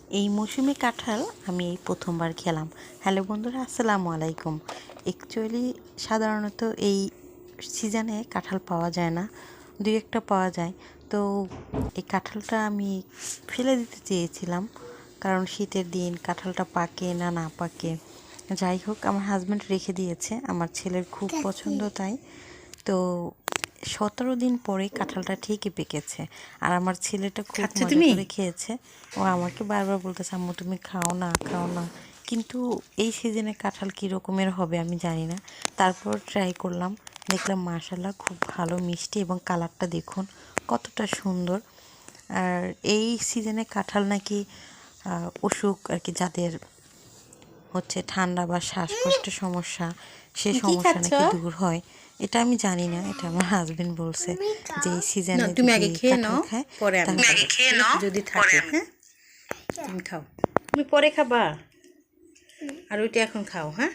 এই মৌসুমে কাঁঠাল আমি এই প্রথমবার খেলাম। হ্যালো বন্ধুরা, আসসালামু আলাইকুম। অ্যাকচুয়ালি সাধারণত এই সিজনে কাঁঠাল পাওয়া যায় না, দুই একটা পাওয়া যায়। তো এই কাঁঠালটা আমি ফেলে দিতে চেয়েছিলাম, কারণ শীতের দিন কাঁঠালটা পাকে না না পাকে, যাই হোক আমার হাজব্যান্ড রেখে দিয়েছে, আমার ছেলের খুব পছন্দ তাই। তো 17 দিন পরে কাঁঠালটা ঠিকই পেকেছে, আর আমার ছেলেটা খুব মজা করে খেয়েছে। ও আমাকে বারবার বলতেছে, আম্মু তুমি খাও না খাও না, কিন্তু এই সিজনে কাঁঠাল কী রকমের হবে আমি জানি না। তারপর ট্রাই করলাম, দেখলাম মাশাআল্লাহ খুব ভালো মিষ্টি, এবং কালারটা দেখুন কতটা সুন্দর। আর এই সিজনে কাঁঠাল নাকি অসুখ আর কি, যাদের হচ্ছে ঠান্ডা বা শ্বাসকষ্টের সমস্যা, সে সমস্যা নাকি দূর হয়। এটা আমি জানি না, এটা আমার হাজবেন্ড বলছে যে এই সিজনে তুমি আগে যদি খেয়ে কাঁঠাল নাও, খায় পরে আমি যদি থাকে। হ্যাঁ, তুমি খাও, তুমি পরে খাবা, আর ওইটা এখন খাও। হ্যাঁ।